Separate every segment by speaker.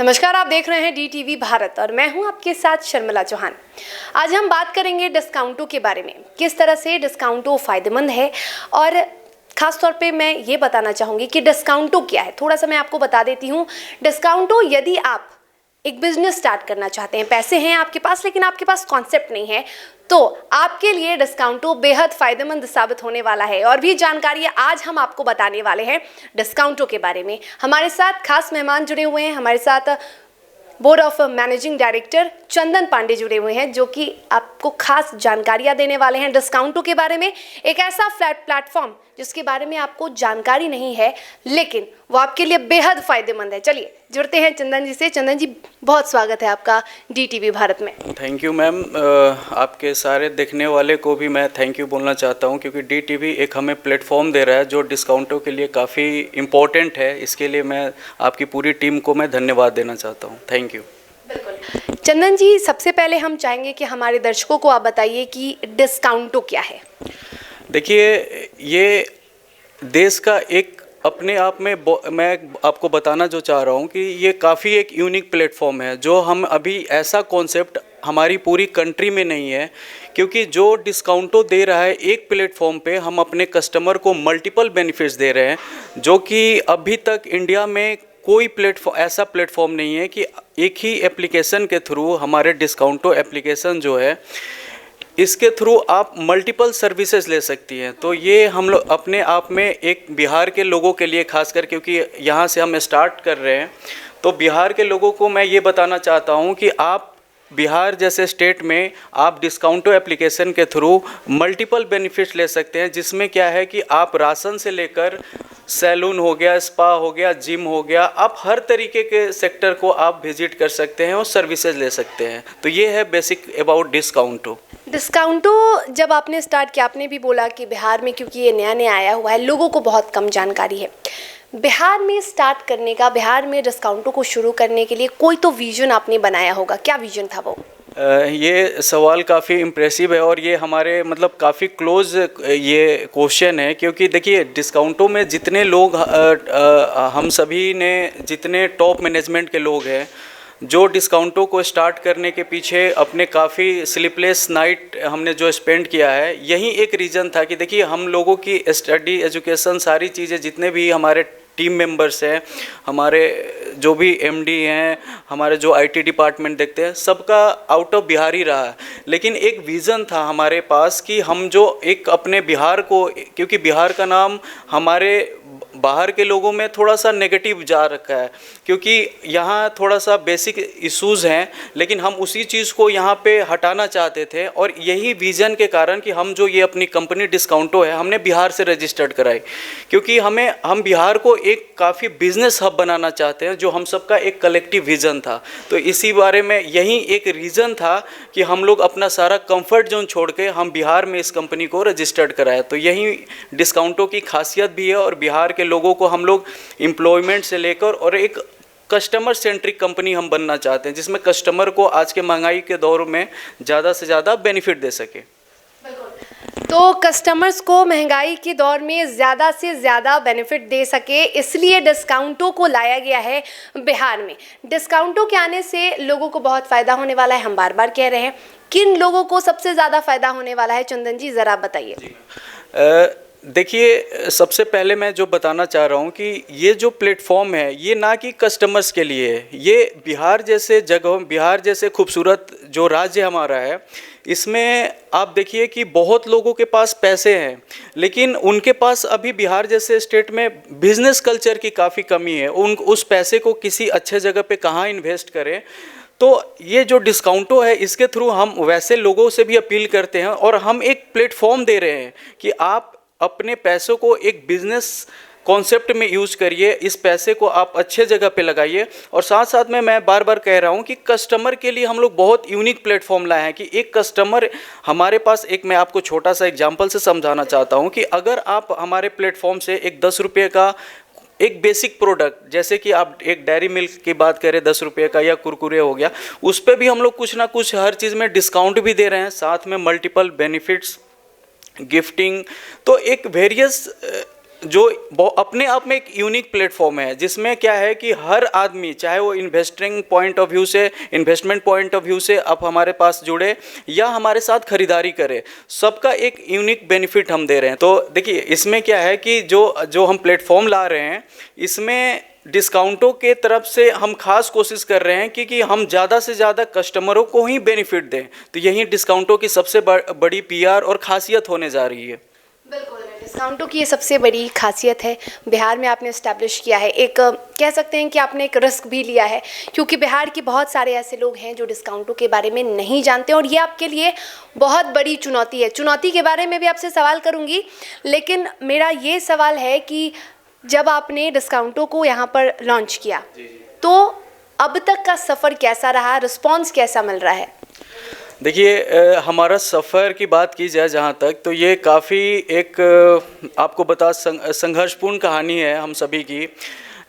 Speaker 1: नमस्कार, आप देख रहे हैं DTV भारत और मैं हूं आपके साथ शर्मिला चौहान। आज हम बात करेंगे डिस्काउंटों के बारे में, किस तरह से डिस्काउंटों फ़ायदेमंद है और ख़ास तौर पे मैं ये बताना चाहूँगी कि डिस्काउंटों क्या है। थोड़ा सा मैं आपको बता देती हूँ। डिस्काउंटों, यदि आप एक बिजनेस स्टार्ट करना चाहते हैं, पैसे हैं आपके पास लेकिन आपके पास कॉन्सेप्ट नहीं है, तो आपके लिए डिस्काउंटो बेहद फ़ायदेमंद साबित होने वाला है। और भी जानकारी आज हम आपको बताने वाले हैं डिस्काउंटों के बारे में। हमारे साथ खास मेहमान जुड़े हुए हैं। हमारे साथ बोर्ड ऑफ मैनेजिंग डायरेक्टर चंदन पांडे जुड़े हुए हैं, जो कि आपको खास जानकारियां देने वाले हैं डिस्काउंटों के बारे में। एक ऐसा प्लेटफॉर्म जिसके बारे में आपको जानकारी नहीं है लेकिन वो आपके लिए बेहद फ़ायदेमंद है। चलिए जुड़ते हैं चंदन जी से। चंदन जी, बहुत स्वागत है आपका DTV भारत में।
Speaker 2: Thank you ma'am. आपके सारे देखने वाले को भी मैं थैंक यू बोलना चाहता हूं, क्योंकि DTV एक हमें प्लेटफॉर्म दे रहा है जो डिस्काउंटों के लिए काफ़ी इम्पोर्टेंट है। इसके लिए मैं आपकी पूरी टीम को मैं धन्यवाद देना चाहता हूं। Thank you.
Speaker 1: बिल्कुल चंदन जी, सबसे पहले हम चाहेंगे कि हमारे दर्शकों को आप बताइए कि डिस्काउंटो क्या है।
Speaker 2: देखिए, ये देश का एक अपने आप में मैं आपको बताना जो चाह रहा हूँ कि ये काफ़ी एक यूनिक प्लेटफॉर्म है, जो हम अभी ऐसा कॉन्सेप्ट हमारी पूरी कंट्री में नहीं है। क्योंकि जो डिस्काउंटो दे रहा है एक प्लेटफॉर्म पे, हम अपने कस्टमर को मल्टीपल बेनिफिट्स दे रहे हैं, जो कि अभी तक इंडिया में कोई ऐसा प्लेटफॉर्म नहीं है कि एक ही एप्लीकेशन के थ्रू, हमारे डिस्काउंटो एप्लीकेशन जो है, इसके थ्रू आप मल्टीपल सर्विसेज ले सकती हैं। तो ये हम लोग अपने आप में एक बिहार के लोगों के लिए खासकर, क्योंकि यहाँ से हम स्टार्ट कर रहे हैं, तो बिहार के लोगों को मैं ये बताना चाहता हूँ कि आप बिहार जैसे स्टेट में आप डिस्काउंटो एप्लीकेशन के थ्रू मल्टीपल बेनिफिट्स ले सकते हैं, जिसमें क्या है कि आप राशन से लेकर सैलून हो गया, स्पा हो गया, जिम हो गया, आप हर तरीके के सेक्टर को आप विजिट कर सकते हैं और सर्विसेज ले सकते हैं। तो ये है बेसिक अबाउट डिस्काउंटो।
Speaker 1: जब आपने स्टार्ट किया, आपने भी बोला कि बिहार में क्योंकि ये नया नया आया हुआ है, लोगों को बहुत कम जानकारी है। बिहार में स्टार्ट करने का, बिहार में डिस्काउंटों को शुरू करने के लिए कोई तो विजन आपने बनाया होगा। क्या विजन था वो?
Speaker 2: ये सवाल काफ़ी इम्प्रेसिव है और ये हमारे मतलब काफ़ी क्लोज ये क्वेश्चन है। क्योंकि देखिए, डिस्काउंटों में जितने लोग हम सभी ने, जितने टॉप मैनेजमेंट के लोग हैं, जो डिस्काउंटों को स्टार्ट करने के पीछे अपने काफ़ी स्लीपलेस नाइट हमने जो स्पेंड किया है, यही एक रीज़न था कि देखिए, हम लोगों की स्टडी, एजुकेशन, सारी चीज़ें, जितने भी हमारे टीम मेंबर्स हैं, हमारे जो भी MD हैं, हमारे जो IT डिपार्टमेंट देखते हैं, सबका आउट ऑफ बिहार ही रहा है। लेकिन एक विज़न था हमारे पास कि हम जो एक अपने बिहार को, क्योंकि बिहार का नाम हमारे बाहर के लोगों में थोड़ा सा नेगेटिव जा रखा है, क्योंकि यहाँ थोड़ा सा बेसिक इश्यूज़ हैं, लेकिन हम उसी चीज़ को यहाँ पे हटाना चाहते थे। और यही विज़न के कारण कि हम जो ये अपनी कंपनी डिस्काउंटो है, हमने बिहार से रजिस्टर्ड कराई, क्योंकि हम बिहार को एक काफ़ी बिजनेस हब बनाना चाहते हैं, जो हम सबका एक कलेक्टिव विज़न था। तो इसी बारे में यही एक रीज़न था कि हम लोग अपना सारा कंफर्ट जोन छोड़ के हम बिहार में इस कंपनी को रजिस्टर्ड कराए। तो यही डिस्काउंटो की खासियत भी है और बिहार के लोगों को हम लोग एम्प्लॉयमेंट से लेकर और एक कस्टमर सेंट्रिक कंपनी हम बनना चाहते हैं, जिसमें कस्टमर को आज के महंगाई के दौर में ज़्यादा से ज़्यादा बेनिफिट दे सके।
Speaker 1: तो कस्टमर्स को महंगाई के दौर में ज़्यादा से ज़्यादा बेनिफिट दे सके, इसलिए डिस्काउंटों को लाया गया है बिहार में। डिस्काउंटों के आने से लोगों को बहुत फ़ायदा होने वाला है, हम बार बार कह रहे हैं। किन लोगों को सबसे ज़्यादा फ़ायदा होने वाला है चंदन जी, ज़रा बताइए।
Speaker 2: देखिए, सबसे पहले मैं जो बताना चाह रहा हूँ कि ये जो प्लेटफॉर्म है, ये ना कि कस्टमर्स के लिए है। ये बिहार जैसे जगह, बिहार जैसे खूबसूरत जो राज्य हमारा है, इसमें आप देखिए कि बहुत लोगों के पास पैसे हैं, लेकिन उनके पास अभी बिहार जैसे स्टेट में बिजनेस कल्चर की काफ़ी कमी है। उस पैसे को किसी अच्छे जगह पे कहाँ इन्वेस्ट करें। तो ये जो डिस्काउंटो है, इसके थ्रू हम वैसे लोगों से भी अपील करते हैं और हम एक प्लेटफॉर्म दे रहे हैं कि आप अपने पैसों को एक बिजनेस कॉन्सेप्ट में यूज़ करिए, इस पैसे को आप अच्छे जगह पे लगाइए। और साथ साथ में मैं बार बार कह रहा हूँ कि कस्टमर के लिए हम लोग बहुत यूनिक प्लेटफॉर्म लाए हैं कि एक कस्टमर हमारे पास, एक मैं आपको छोटा सा एग्जांपल से समझाना चाहता हूँ कि अगर आप हमारे प्लेटफॉर्म से एक 10 रुपये का एक बेसिक प्रोडक्ट, जैसे कि आप एक डेयरी मिल्क की बात करें 10 रुपये का, या कुरकुरे हो गया, उस पर भी हम लोग कुछ ना कुछ हर चीज़ में डिस्काउंट भी दे रहे हैं, साथ में मल्टीपल बेनिफिट्स, गिफ्टिंग। तो एक वेरियस जो अपने आप में एक यूनिक प्लेटफॉर्म है, जिसमें क्या है कि हर आदमी, चाहे वो इन्वेस्टिंग पॉइंट ऑफ व्यू से, इन्वेस्टमेंट पॉइंट ऑफ व्यू से आप हमारे पास जुड़े या हमारे साथ खरीदारी करे, सबका एक यूनिक बेनिफिट हम दे रहे हैं। तो देखिए इसमें क्या है कि जो हम प्लेटफॉर्म ला रहे हैं, इसमें डिस्काउंटों के तरफ से हम खास कोशिश कर रहे हैं कि हम ज़्यादा से ज़्यादा कस्टमरों को ही बेनिफिट दें। तो यही डिस्काउंटों की सबसे बड़ी पीआर और खासियत होने जा रही है।
Speaker 1: बिल्कुल, डिस्काउंटों की ये सबसे बड़ी खासियत है। बिहार में आपने इस्टेब्लिश किया है, एक कह सकते हैं कि आपने एक रिस्क भी लिया है, क्योंकि बिहार के बहुत सारे ऐसे लोग हैं जो डिस्काउंटों के बारे में नहीं जानते, और ये आपके लिए बहुत बड़ी चुनौती है। चुनौती के बारे में भी आपसे सवाल करूँगी, लेकिन मेरा ये सवाल है कि जब आपने डिस्काउंटों को यहाँ पर लॉन्च किया, तो अब तक का सफ़र कैसा रहा, रिस्पॉन्स कैसा मिल रहा है?
Speaker 2: देखिए हमारा सफ़र की बात की जाए जहाँ तक, तो ये काफ़ी एक आपको बता संघर्षपूर्ण कहानी है हम सभी की।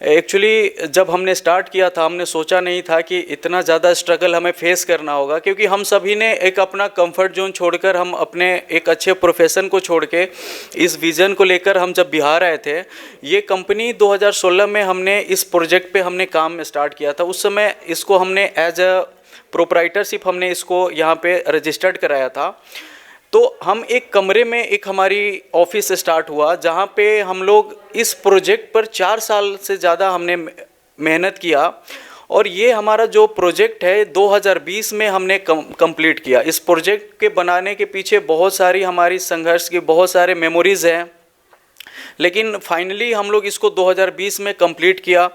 Speaker 2: एक्चुअली जब हमने स्टार्ट किया था, हमने सोचा नहीं था कि इतना ज़्यादा स्ट्रगल हमें फेस करना होगा, क्योंकि हम सभी ने एक अपना कंफर्ट जोन छोड़कर, हम अपने एक अच्छे प्रोफेशन को छोड़ के इस विज़न को लेकर हम जब बिहार आए थे। ये कंपनी 2016 में हमने इस प्रोजेक्ट पे हमने काम स्टार्ट किया था। उस समय इसको हमने एज अ प्रोप्राइटरशिप हमने इसको यहाँ पे रजिस्टर्ड कराया था। तो हम एक कमरे में, एक हमारी ऑफिस स्टार्ट हुआ, जहाँ पे हम लोग इस प्रोजेक्ट पर 4 साल से ज़्यादा हमने मेहनत किया, और ये हमारा जो प्रोजेक्ट है 2020 में हमने कंप्लीट किया। इस प्रोजेक्ट के बनाने के पीछे बहुत सारी हमारी संघर्ष की बहुत सारे मेमोरीज़ हैं, लेकिन फाइनली हम लोग इसको 2020 में कंप्लीट किया।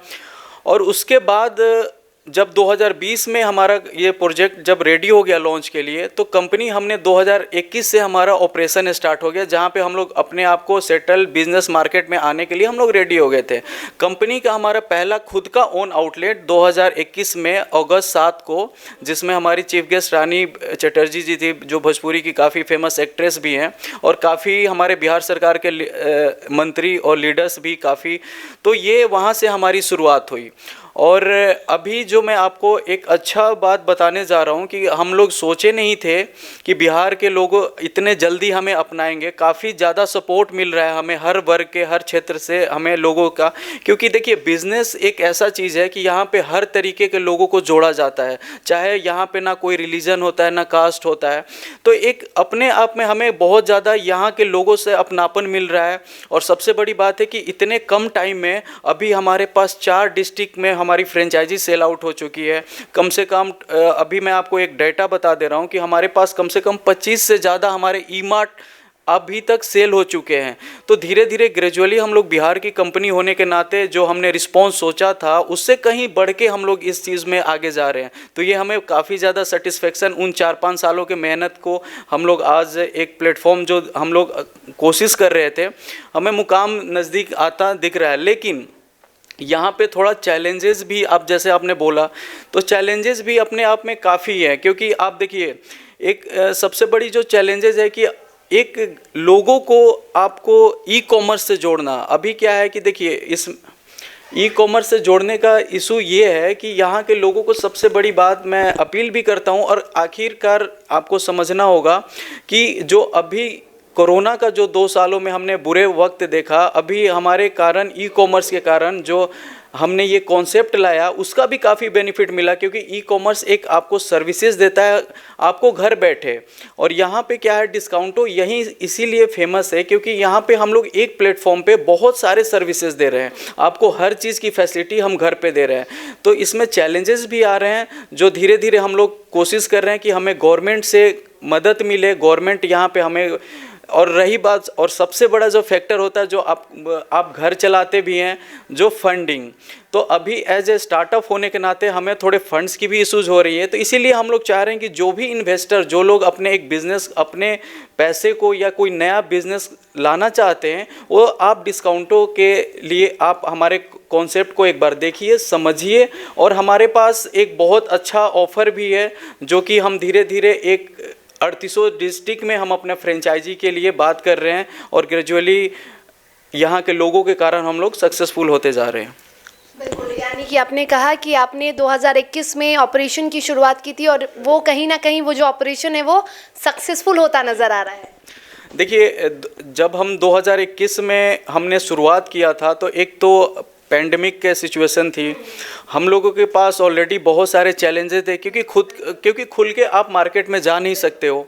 Speaker 2: और उसके बाद जब 2020 में हमारा ये प्रोजेक्ट जब रेडी हो गया लॉन्च के लिए, तो कंपनी हमने 2021 से हमारा ऑपरेशन स्टार्ट हो गया, जहाँ पे हम लोग अपने आप को सेटल बिजनेस मार्केट में आने के लिए हम लोग रेडी हो गए थे। कंपनी का हमारा पहला खुद का ओन आउटलेट 2021 में अगस्त 7 को, जिसमें हमारी चीफ गेस्ट रानी चटर्जी जी थी, जो भोजपुरी की काफ़ी फेमस एक्ट्रेस भी हैं, और काफ़ी हमारे बिहार सरकार के मंत्री और लीडर्स भी काफ़ी। तो ये वहाँ से हमारी शुरुआत हुई। और अभी जो मैं आपको एक अच्छा बात बताने जा रहा हूँ कि हम लोग सोचे नहीं थे कि बिहार के लोग इतने जल्दी हमें अपनाएंगे। काफ़ी ज़्यादा सपोर्ट मिल रहा है हमें हर वर्ग के, हर क्षेत्र से हमें लोगों का, क्योंकि देखिए बिज़नेस एक ऐसा चीज़ है कि यहाँ पे हर तरीके के लोगों को जोड़ा जाता है, चाहे यहाँ पे ना कोई रिलीजन होता है, ना कास्ट होता है। तो एक अपने आप में हमें बहुत ज़्यादा यहाँ के लोगों से अपनापन मिल रहा है। और सबसे बड़ी बात है कि इतने कम टाइम में अभी हमारे पास 4 डिस्ट्रिक्ट में हमारी फ्रेंचाइजी सेल आउट हो चुकी है। कम से कम अभी मैं आपको एक डाटा बता दे रहा हूँ कि हमारे पास कम से कम 25 से ज़्यादा हमारे ई-मार्ट अभी तक सेल हो चुके हैं। तो धीरे धीरे ग्रेजुअली हम लोग बिहार की कंपनी होने के नाते जो हमने रिस्पॉन्स सोचा था, उससे कहीं बढ़ के हम लोग इस चीज़ में आगे जा रहे हैं। तो ये हमें काफ़ी ज़्यादा सेटिस्फेक्शन, उन 4-5 सालों के मेहनत को हम लोग आज एक प्लेटफॉर्म जो हम लोग कोशिश कर रहे थे, हमें मुकाम नज़दीक आता दिख रहा है। लेकिन यहाँ पे थोड़ा चैलेंजेस भी, आप जैसे आपने बोला, तो चैलेंजेस भी अपने आप में काफ़ी है। क्योंकि आप देखिए एक सबसे बड़ी जो चैलेंजेस है कि एक लोगों को आपको ई कॉमर्स से जोड़ना। अभी क्या है कि देखिए इस ई कॉमर्स से जोड़ने का इशू ये है कि यहाँ के लोगों को, सबसे बड़ी बात मैं अपील भी करता हूँ, और आखिरकार आपको समझना होगा कि जो अभी कोरोना का जो 2 सालों में हमने बुरे वक्त देखा, अभी हमारे कारण ई कॉमर्स के कारण जो हमने ये कॉन्सेप्ट लाया, उसका भी काफ़ी बेनिफिट मिला। क्योंकि ई कॉमर्स एक आपको सर्विसेज देता है आपको घर बैठे। और यहाँ पे क्या है, डिस्काउंटो यहीं इसीलिए फेमस है क्योंकि यहाँ पे हम लोग एक प्लेटफॉर्म पे बहुत सारे सर्विसेज दे रहे हैं, आपको हर चीज़ की फैसिलिटी हम घर पे दे रहे हैं। तो इसमें चैलेंजेस भी आ रहे हैं, जो धीरे धीरे हम लोग कोशिश कर रहे हैं कि हमें गवर्नमेंट से मदद मिले, गवर्नमेंट यहाँ पे हमें। और रही बात, और सबसे बड़ा जो फैक्टर होता है, जो आप घर चलाते भी हैं, जो फंडिंग, तो अभी एज ए स्टार्टअप होने के नाते हमें थोड़े फंड्स की भी इशूज़ हो रही है। तो इसीलिए हम लोग चाह रहे हैं कि जो भी इन्वेस्टर, जो लोग अपने एक बिज़नेस, अपने पैसे को या कोई नया बिज़नेस लाना चाहते हैं, वो आप डिस्काउंटों के लिए आप हमारे कॉन्सेप्ट को एक बार देखिए, समझिए। और हमारे पास एक बहुत अच्छा ऑफ़र भी है, जो कि हम धीरे धीरे एक 3800 डिस्ट्रिक्ट में हम अपने फ्रेंचाइजी के लिए बात कर रहे हैं, और ग्रेजुअली यहाँ के लोगों के कारण हम लोग सक्सेसफुल होते जा रहे हैं।
Speaker 1: बिल्कुल, यानी कि आपने कहा कि आपने 2021 में ऑपरेशन की शुरुआत की थी, और वो कहीं ना कहीं वो जो ऑपरेशन है वो सक्सेसफुल होता नज़र आ रहा है।
Speaker 2: देखिए जब हम 2021 में हमने शुरुआत किया था तो एक तो पैंडमिक के सिचुएशन थी, हम लोगों के पास ऑलरेडी बहुत सारे चैलेंजेस थे क्योंकि खुल के आप मार्केट में जा नहीं सकते हो।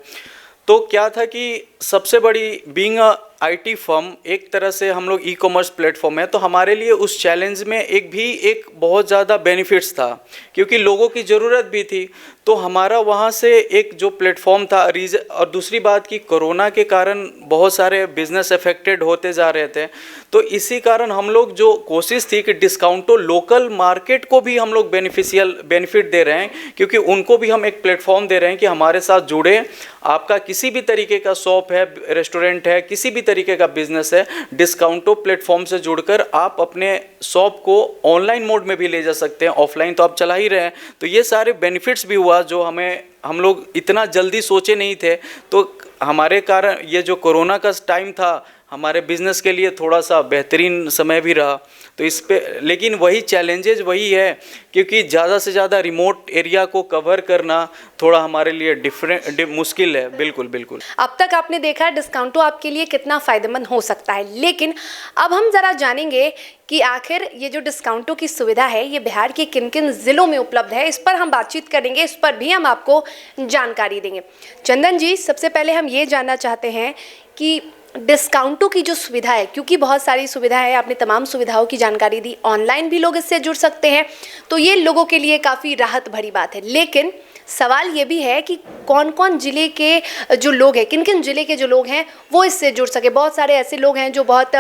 Speaker 2: तो क्या था कि सबसे बड़ी बीइंग अ आईटी फर्म, एक तरह से हम लोग ई कॉमर्स प्लेटफॉर्म है, तो हमारे लिए उस चैलेंज में एक बहुत ज़्यादा बेनिफिट्स था क्योंकि लोगों की ज़रूरत भी थी। तो हमारा वहाँ से एक जो प्लेटफॉर्म था और दूसरी बात कि कोरोना के कारण बहुत सारे बिजनेस अफेक्टेड होते जा रहे थे, तो इसी कारण हम लोग जो कोशिश थी कि डिस्काउंटो लोकल मार्केट को भी हम लोग बेनिफिट दे रहे हैं क्योंकि उनको भी हम एक प्लेटफॉर्म दे रहे हैं कि हमारे साथ जुड़े। आपका किसी भी तरीके का शॉप है, रेस्टोरेंट है, किसी भी तरीके का बिजनेस है, डिस्काउंटो प्लेटफॉर्म से जुड़कर आप अपने शॉप को ऑनलाइन मोड में भी ले जा सकते हैं, ऑफलाइन तो आप चला ही रहे हैं। तो ये सारे बेनिफिट्स भी हुआ जो हम लोग इतना जल्दी सोचे नहीं थे। तो हमारे कारण ये जो कोरोना का टाइम था हमारे बिज़नेस के लिए थोड़ा सा बेहतरीन समय भी रहा। तो इस पे लेकिन वही चैलेंजेज वही है क्योंकि ज़्यादा से ज़्यादा रिमोट एरिया को कवर करना थोड़ा हमारे लिए मुश्किल है। बिल्कुल बिल्कुल।
Speaker 1: अब तक आपने देखा डिस्काउंटो आपके लिए कितना फ़ायदेमंद हो सकता है, लेकिन अब हम ज़रा जानेंगे कि आखिर ये जो डिस्काउंटो की सुविधा है ये बिहार के किन किन ज़िलों में उपलब्ध है। इस पर हम बातचीत करेंगे, इस पर भी हम आपको जानकारी देंगे। चंदन जी, सबसे पहले हम ये जानना चाहते हैं कि डिस्काउंटो की जो सुविधा है, क्योंकि बहुत सारी सुविधा है, आपने तमाम सुविधाओं की जानकारी दी, ऑनलाइन भी लोग इससे जुड़ सकते हैं, तो ये लोगों के लिए काफ़ी राहत भरी बात है। लेकिन सवाल ये भी है कि कौन कौन ज़िले के जो लोग हैं, किन किन ज़िले के जो लोग हैं वो इससे जुड़ सके। बहुत सारे ऐसे लोग हैं जो बहुत,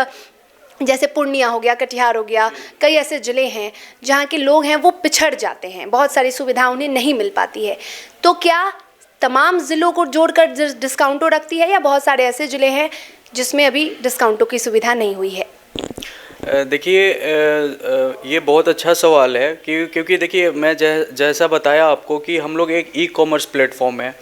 Speaker 1: जैसे पूर्णिया हो गया, कटिहार हो गया, कई ऐसे ज़िले हैं जहाँ के लोग हैं वो पिछड़ जाते हैं, बहुत सारी सुविधा उन्हें नहीं मिल पाती है। तो क्या तमाम ज़िलों को जोड़कर डिस्काउंटो रखती है या बहुत सारे ऐसे ज़िले हैं जिसमें अभी डिस्काउंटो की सुविधा नहीं हुई है?
Speaker 2: देखिए ये बहुत अच्छा सवाल है क्योंकि देखिए मैं जैसा बताया आपको कि हम लोग एक ई कॉमर्स प्लेटफॉर्म है।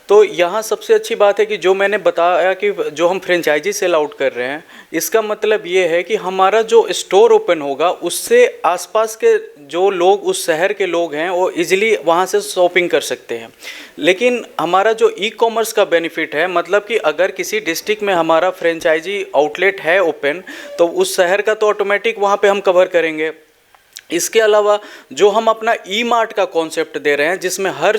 Speaker 2: तो यहाँ सबसे अच्छी बात है कि जो मैंने बताया कि जो हम फ्रेंचाइजी सेल आउट कर रहे हैं, इसका मतलब ये है कि हमारा जो स्टोर ओपन होगा उससे आसपास के जो लोग, उस शहर के लोग हैं, वो इजीली वहाँ से शॉपिंग कर सकते हैं। लेकिन हमारा जो ई कॉमर्स का बेनिफिट है, मतलब कि अगर किसी डिस्ट्रिक्ट में हमारा फ्रेंचाइजी आउटलेट है ओपन, तो उस शहर का तो ऑटोमेटिक वहाँ पे हम कवर करेंगे। इसके अलावा जो हम अपना ई मार्ट का कॉन्सेप्ट दे रहे हैं, जिसमें हर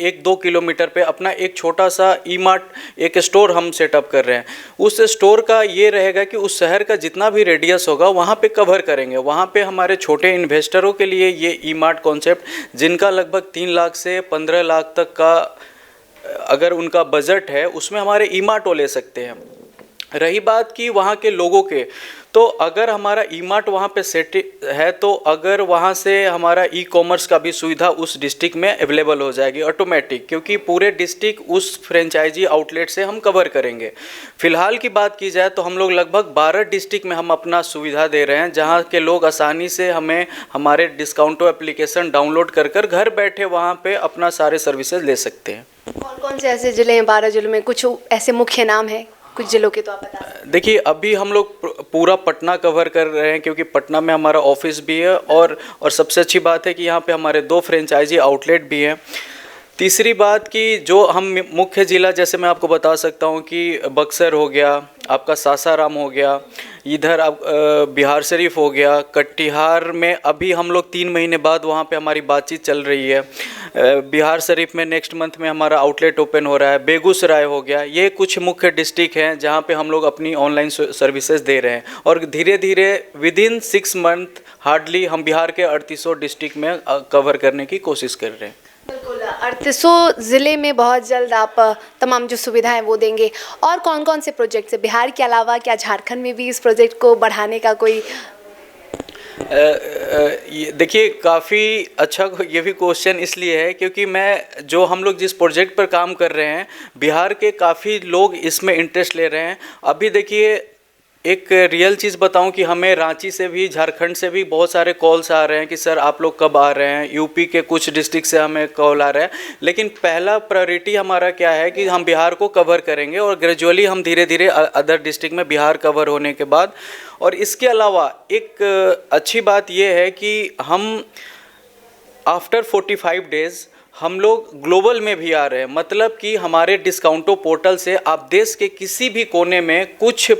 Speaker 2: 1-2 किलोमीटर पे अपना एक छोटा सा ई मार्ट, एक स्टोर हम सेटअप कर रहे हैं। उस स्टोर का ये रहेगा कि उस शहर का जितना भी रेडियस होगा वहाँ पे कवर करेंगे। वहाँ पे हमारे छोटे इन्वेस्टरों के लिए ये ई मार्ट कॉन्सेप्ट, जिनका लगभग 3 लाख से 15 लाख तक का अगर उनका बजट है, उसमें हमारे ई मार्ट वो ले सकते हैं। रही बात की वहाँ के लोगों के, तो अगर हमारा ई मार्ट वहाँ पे सेट है तो अगर वहाँ से हमारा ई कॉमर्स का भी सुविधा उस डिस्ट्रिक्ट में अवेलेबल हो जाएगी ऑटोमेटिक, क्योंकि पूरे डिस्ट्रिक्ट उस फ्रेंचाइजी आउटलेट से हम कवर करेंगे। फ़िलहाल की बात की जाए तो हम लोग लगभग 12 डिस्ट्रिक्ट में हम अपना सुविधा दे रहे हैं, जहाँ के लोग आसानी से हमें हमारे डिस्काउंटो एप्लीकेशन डाउनलोड कर घर बैठे वहाँ पर अपना सारे सर्विसेज ले सकते हैं।
Speaker 1: कौन कौन से ऐसे ज़िले हैं 12 ज़िलों में? कुछ ऐसे मुख्य नाम हैं कुछ ज़िलों के, तो आप बता सकते हैं?
Speaker 2: देखिए अभी हम लोग पूरा पटना कवर कर रहे हैं क्योंकि पटना में हमारा ऑफिस भी है और सबसे अच्छी बात है कि यहाँ पे हमारे 2 फ्रेंचाइजी आउटलेट भी हैं। तीसरी बात कि जो हम मुख्य ज़िला, जैसे मैं आपको बता सकता हूँ कि बक्सर हो गया, आपका सासाराम हो गया, इधर आप बिहार शरीफ हो गया, कटिहार में अभी हम लोग 3 महीने बाद वहाँ पे हमारी बातचीत चल रही है। बिहार शरीफ में नेक्स्ट मंथ में हमारा आउटलेट ओपन हो रहा है। बेगूसराय हो गया। ये कुछ मुख्य डिस्ट्रिक्ट हैं जहाँ पे हम लोग अपनी ऑनलाइन सर्विसेज दे रहे हैं और धीरे धीरे विदिन 6 मंथ हार्डली हम बिहार के 3800 डिस्ट्रिक्ट में कवर करने की कोशिश कर रहे हैं।
Speaker 1: बिल्कुल, 3800 ज़िले में बहुत जल्द आप तमाम जो सुविधाएं वो देंगे। और कौन कौन से प्रोजेक्ट्स है बिहार के अलावा? क्या झारखंड में भी इस प्रोजेक्ट को बढ़ाने का कोई?
Speaker 2: देखिए काफ़ी अच्छा ये भी क्वेश्चन इसलिए है क्योंकि हम लोग जिस प्रोजेक्ट पर काम कर रहे हैं, बिहार के काफ़ी लोग इसमें इंटरेस्ट ले रहे हैं। अभी देखिए एक रियल चीज़ बताऊं कि हमें रांची से भी, झारखंड से भी बहुत सारे कॉल्स आ रहे हैं कि सर आप लोग कब आ रहे हैं। यूपी के कुछ डिस्ट्रिक्ट से हमें कॉल आ रहा है, लेकिन पहला प्रायोरिटी हमारा क्या है कि हम बिहार को कवर करेंगे और ग्रेजुअली हम धीरे धीरे अदर डिस्ट्रिक्ट में बिहार कवर होने के बाद। और इसके अलावा एक अच्छी बात ये है कि हम आफ्टर 45 डेज़ हम लोग ग्लोबल में भी आ रहे हैं, मतलब कि हमारे डिस्काउंटो पोर्टल से आप देश के किसी भी कोने में कुछ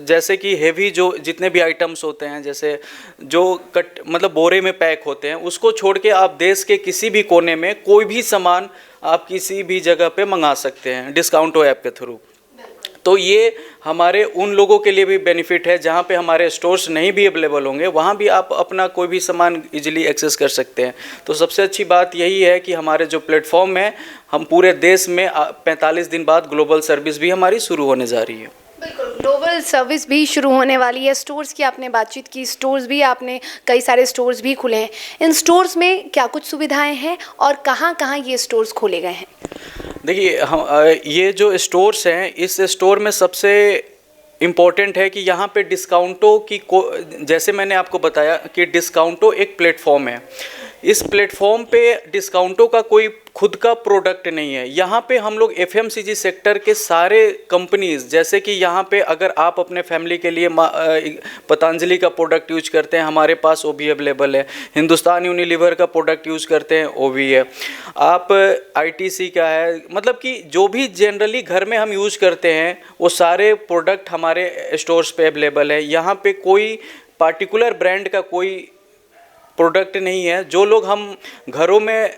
Speaker 2: जैसे कि हेवी जो जितने भी आइटम्स होते हैं, जैसे जो मतलब बोरे में पैक होते हैं, उसको छोड़ के आप देश के किसी भी कोने में कोई भी सामान आप किसी भी जगह पे मंगा सकते हैं डिस्काउंटो ऐप के थ्रू। तो ये हमारे उन लोगों के लिए भी बेनिफिट है जहाँ पे हमारे स्टोर्स नहीं भी अवेलेबल होंगे, वहाँ भी आप अपना कोई भी सामान इजीली एक्सेस कर सकते हैं। तो सबसे अच्छी बात यही है कि हमारे जो प्लेटफॉर्म है, हम पूरे देश में 45 दिन बाद ग्लोबल सर्विस भी हमारी शुरू होने जा रही है।
Speaker 1: बिल्कुल, ग्लोबल सर्विस भी शुरू होने वाली है। स्टोर्स की आपने बातचीत की, स्टोर्स भी आपने कई सारे स्टोर्स भी खुले हैं। इन स्टोर्स में क्या कुछ सुविधाएं हैं और कहाँ कहाँ ये स्टोर्स खोले गए हैं?
Speaker 2: देखिए, हम ये जो स्टोर्स हैं, इस स्टोर में सबसे इम्पोर्टेंट है कि यहाँ पे डिस्काउंटो की जैसे मैंने आपको बताया कि डिस्काउंटो एक प्लेटफॉर्म है। इस प्लेटफॉर्म पे डिस्काउंटो का कोई खुद का प्रोडक्ट नहीं है। यहाँ पे हम लोग एफएमसीजी सेक्टर के सारे कंपनीज, जैसे कि यहाँ पे अगर आप अपने फैमिली के लिए पतंजलि का प्रोडक्ट यूज करते हैं, हमारे पास वो भी अवेलेबल है। हिंदुस्तान यूनिलीवर का प्रोडक्ट यूज करते हैं, वो भी है। आप आईटीसी का है, मतलब कि जो भी जनरली घर में हम यूज करते हैं वो सारे प्रोडक्ट हमारे स्टोर्स पे अवेलेबल है। यहाँ पे कोई पार्टिकुलर ब्रांड का कोई प्रोडक्ट नहीं है। जो लोग हम घरों में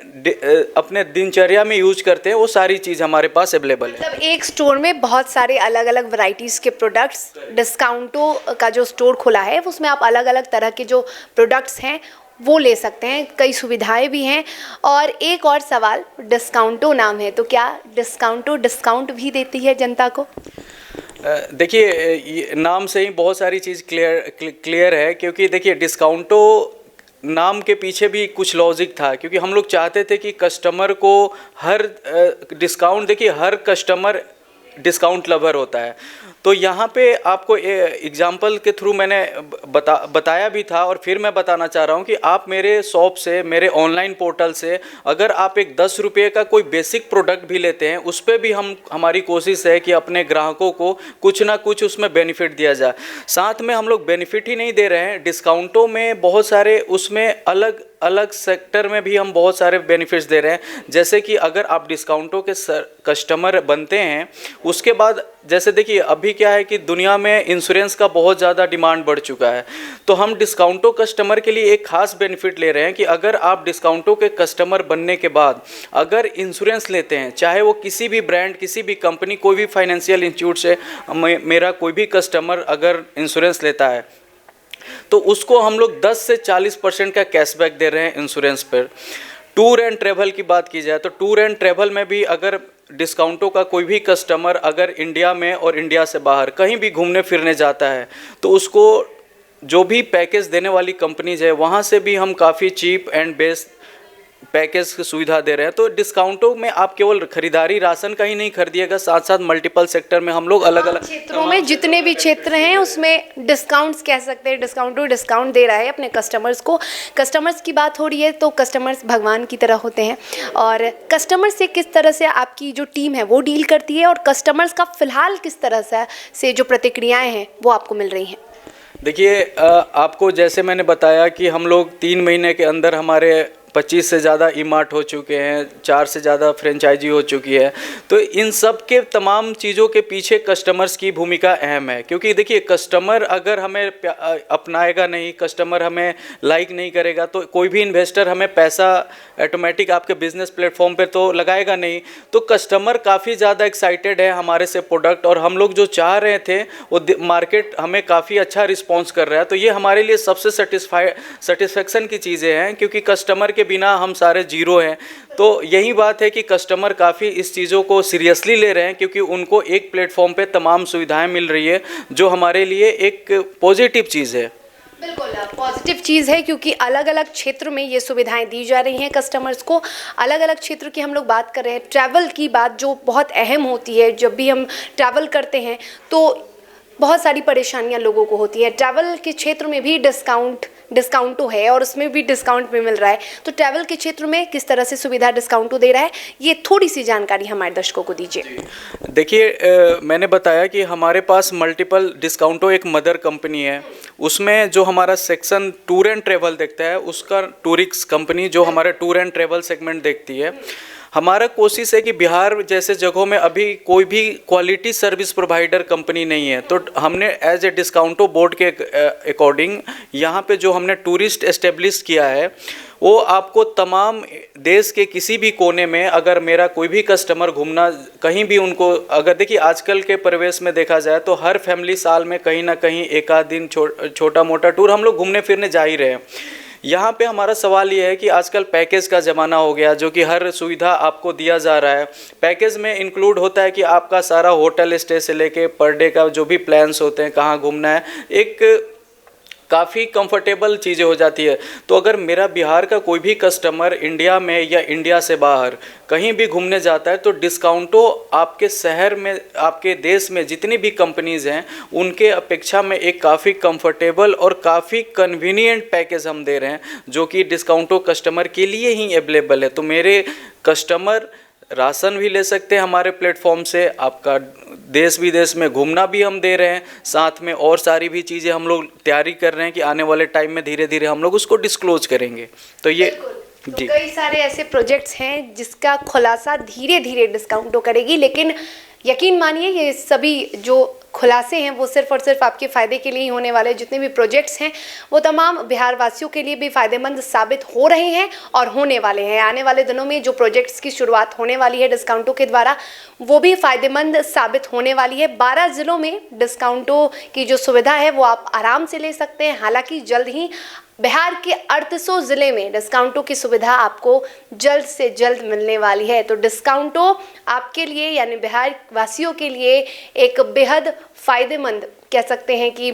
Speaker 2: अपने दिनचर्या में यूज करते हैं, वो सारी चीज़ हमारे पास अवेलेबल है।
Speaker 1: मतलब एक स्टोर में बहुत सारे अलग अलग वैरायटीज़ के प्रोडक्ट्स, डिस्काउंटो का जो स्टोर खुला है उसमें आप अलग अलग तरह के जो प्रोडक्ट्स हैं वो ले सकते हैं। कई सुविधाएं भी हैं। और एक और सवाल, डिस्काउंटो नाम है तो क्या डिस्काउंटो डिस्काउंट भी देती है जनता को?
Speaker 2: देखिए, नाम से ही बहुत सारी चीज़ क्लियर है, क्योंकि देखिए डिस्काउंटो नाम के पीछे भी कुछ लॉजिक था, क्योंकि हम लोग चाहते थे कि कस्टमर को हर डिस्काउंट, देखिए हर कस्टमर डिस्काउंट लवर होता है। तो यहाँ पे आपको एग्जांपल के थ्रू मैंने बताया भी था, और फिर मैं बताना चाह रहा हूँ कि आप मेरे शॉप से, मेरे ऑनलाइन पोर्टल से अगर आप एक 10 रुपये का कोई बेसिक प्रोडक्ट भी लेते हैं, उस पर भी हमारी कोशिश है कि अपने ग्राहकों को कुछ ना कुछ उसमें बेनिफिट दिया जाए। साथ में हम लोग बेनिफिट ही नहीं दे रहे हैं, डिस्काउंटों में बहुत सारे उसमें अलग अलग सेक्टर में भी हम बहुत सारे बेनिफिट्स दे रहे हैं। जैसे कि अगर आप डिस्काउंटों के कस्टमर बनते हैं, उसके बाद जैसे देखिए अभी क्या है कि दुनिया में इंश्योरेंस का बहुत ज़्यादा डिमांड बढ़ चुका है। तो हम डिस्काउंटो कस्टमर के लिए एक खास बेनिफिट ले रहे हैं कि अगर आप डिस्काउंटो के कस्टमर बनने के बाद अगर इंश्योरेंस लेते हैं, चाहे वो किसी भी ब्रांड, किसी भी कंपनी, कोई भी फाइनेंशियल इंस्टीट्यूट से मेरा कोई भी कस्टमर अगर इंश्योरेंस लेता है, तो उसको हम लोग 10 से 40% का कैशबैक दे रहे हैं इंश्योरेंस पर। टूर एंड ट्रैवल की बात की जाए तो टूर एंड ट्रैवल में भी अगर डिस्काउंटों का कोई भी कस्टमर अगर इंडिया में और इंडिया से बाहर कहीं भी घूमने फिरने जाता है, तो उसको जो भी पैकेज देने वाली कंपनीज है, वहाँ से भी हम काफ़ी चीप एंड बेस्ट पैकेज की सुविधा दे रहे हैं। तो डिस्काउंटों में आप केवल खरीदारी राशन का ही नहीं खरीदिएगा, साथ साथ मल्टीपल सेक्टर में हम लोग अलग अलग
Speaker 1: क्षेत्रों में, जितने भी क्षेत्र हैं उसमें डिस्काउंट्स कह सकते हैं, डिस्काउंटो डिस्काउंट दे रहा है अपने कस्टमर्स को। कस्टमर्स की बात हो रही है तो कस्टमर्स भगवान की तरह होते हैं, और कस्टमर से किस तरह से आपकी जो टीम है वो डील करती है, और कस्टमर्स का फ़िलहाल किस तरह से जो प्रतिक्रियाएँ हैं वो आपको मिल रही हैं?
Speaker 2: देखिए, आपको जैसे मैंने बताया कि हम लोग 3 महीने के अंदर हमारे 25 से ज़्यादा ई-मार्ट हो चुके हैं, 4 से ज़्यादा फ्रेंचाइजी हो चुकी है। तो इन सब के तमाम चीज़ों के पीछे कस्टमर्स की भूमिका अहम है, क्योंकि देखिए कस्टमर अगर हमें अपनाएगा नहीं, कस्टमर हमें लाइक नहीं करेगा, तो कोई भी इन्वेस्टर हमें पैसा ऑटोमेटिक आपके बिजनेस प्लेटफॉर्म पे तो लगाएगा नहीं। तो कस्टमर काफ़ी ज़्यादा एक्साइटेड है हमारे से प्रोडक्ट, और हम लोग जो चाह रहे थे वो मार्केट हमें काफ़ी अच्छा रिस्पॉन्स कर रहा है। तो ये हमारे लिए सबसे सेटिस्फेक्शन की चीज़ें हैं, क्योंकि कस्टमर के बिना हम सारे जीरो हैं। तो यही बात है कि कस्टमर काफ़ी इस चीज़ों को सीरियसली ले रहे हैं, क्योंकि उनको एक प्लेटफॉर्म पे तमाम सुविधाएं मिल रही है, जो हमारे लिए एक पॉजिटिव चीज़ है।
Speaker 1: बिल्कुल पॉजिटिव चीज़ है, क्योंकि अलग अलग क्षेत्र में ये सुविधाएं दी जा रही हैं कस्टमर्स को। अलग अलग क्षेत्र की हम लोग बात कर रहे हैं, ट्रैवल की बात जो बहुत अहम होती है। जब भी हम ट्रैवल करते हैं तो बहुत सारी परेशानियां लोगों को होती है। ट्रैवल के क्षेत्र में भी डिस्काउंट डिस्काउंटो है और उसमें भी डिस्काउंट में मिल रहा है, तो ट्रैवल के क्षेत्र में किस तरह से सुविधा डिस्काउंटो दे रहा है, ये थोड़ी सी जानकारी हमारे दर्शकों को दीजिए।
Speaker 2: देखिए, मैंने बताया कि हमारे पास मल्टीपल डिस्काउंटो एक मदर कंपनी है, उसमें जो हमारा सेक्शन टूर एंड ट्रैवल देखता है उसका टूरिक्स कंपनी जो हमारा टूर एंड ट्रैवल सेगमेंट देखती है। हमारा कोशिश है कि बिहार जैसे जगहों में अभी कोई भी क्वालिटी सर्विस प्रोवाइडर कंपनी नहीं है, तो हमने एज ए डिस्काउंटो बोर्ड के अकॉर्डिंग यहाँ पे जो हमने टूरिस्ट एस्टेब्लिश किया है वो आपको तमाम देश के किसी भी कोने में अगर मेरा कोई भी कस्टमर घूमना कहीं भी उनको अगर देखिए आजकल के परिवेश में देखा जाए तो हर फैमिली साल में कहीं ना कहीं एक आध दिन छोटा मोटा टूर हम लोग घूमने फिरने जा ही रहे हैं। यहाँ पे हमारा सवाल ये है कि आजकल पैकेज का ज़माना हो गया जो कि हर सुविधा आपको दिया जा रहा है। पैकेज में इंक्लूड होता है कि आपका सारा होटल स्टे से लेके पर डे का जो भी प्लान्स होते हैं, कहाँ घूमना है, एक काफ़ी कंफर्टेबल चीज़ें हो जाती है। तो अगर मेरा बिहार का कोई भी कस्टमर इंडिया में या इंडिया से बाहर कहीं भी घूमने जाता है तो डिस्काउंटो आपके शहर में, आपके देश में जितनी भी कंपनीज़ हैं उनके अपेक्षा में एक काफ़ी कंफर्टेबल और काफ़ी कन्वीनियंट पैकेज हम दे रहे हैं जो कि डिस्काउंटो कस्टमर के लिए ही अवेलेबल है। तो मेरे कस्टमर राशन भी ले सकते हैं हमारे प्लेटफॉर्म से, आपका देश विदेश में घूमना भी हम दे रहे हैं, साथ में और सारी भी चीज़ें हम लोग तैयारी कर रहे हैं कि आने वाले टाइम में धीरे धीरे हम लोग उसको डिस्क्लोज करेंगे। तो ये
Speaker 1: तो कई सारे ऐसे प्रोजेक्ट्स हैं जिसका खुलासा धीरे धीरे डिस्काउंटो करेगी, लेकिन यकीन मानिए ये सभी जो खुलासे हैं वो सिर्फ और सिर्फ आपके फ़ायदे के लिए ही होने वाले। जितने भी प्रोजेक्ट्स हैं वो तमाम बिहार वासियों के लिए भी फ़ायदेमंद साबित हो रहे हैं और होने वाले हैं। आने वाले दिनों में जो प्रोजेक्ट्स की शुरुआत होने वाली है डिस्काउंटो के द्वारा वो भी फ़ायदेमंद साबित होने वाली है। 12 ज़िलों में डिस्काउंटो की जो सुविधा है वो आप आराम से ले सकते हैं। हालांकि जल्द ही बिहार के 3800 ज़िले में डिस्काउंटो की सुविधा आपको जल्द से जल्द मिलने वाली है। तो डिस्काउंटो आपके लिए यानी बिहार वासियों के लिए एक बेहद फ़ायदेमंद कह सकते हैं कि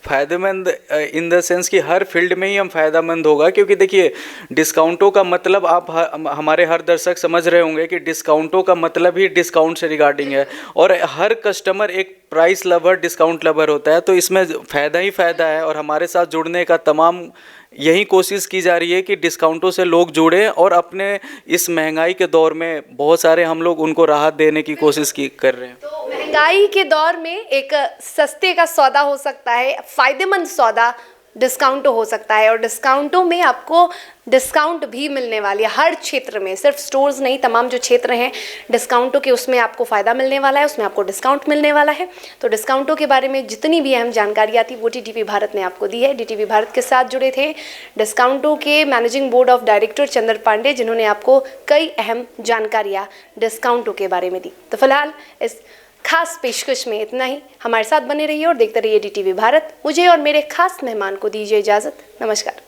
Speaker 2: फ़ायदेमंद इन द सेंस कि हर फील्ड में ही हम फ़ायदेमंद होगा, क्योंकि देखिए डिस्काउंटों का मतलब आप हमारे हर दर्शक समझ रहे होंगे कि डिस्काउंटों का मतलब ही डिस्काउंट से रिगार्डिंग है और हर कस्टमर एक प्राइस लवर, डिस्काउंट लवर होता है। तो इसमें फ़ायदा ही फ़ायदा है और हमारे साथ जुड़ने का तमाम यही कोशिश की जा रही है कि डिस्काउंटों से लोग जुड़ें और अपने इस महंगाई के दौर में बहुत सारे हम लोग उनको राहत देने की कोशिश कर रहे हैं।
Speaker 1: तो महंगाई के दौर में एक सस्ते का सौदा हो सकता है, फ़ायदेमंद सौदा डिस्काउंटो हो सकता है और डिस्काउंटो में आपको डिस्काउंट भी मिलने वाली है हर क्षेत्र में, सिर्फ स्टोर्स नहीं, तमाम जो क्षेत्र हैं डिस्काउंटो के उसमें आपको फ़ायदा मिलने वाला है, उसमें आपको डिस्काउंट मिलने वाला है। तो डिस्काउंटो के बारे में जितनी भी अहम जानकारी थी वो DTV भारत ने आपको दी है। DTV भारत के साथ जुड़े थे डिस्काउंटो के मैनेजिंग बोर्ड ऑफ डायरेक्टर चंद्र पांडे, जिन्होंने आपको कई अहम जानकारियाँ डिस्काउंटो के बारे में दी। तो फिलहाल इस खास पेशकश में इतना ही। हमारे साथ बने रहिए और देखते रहिए DTV भारत। मुझे और मेरे खास मेहमान को दीजिए इजाज़त। नमस्कार।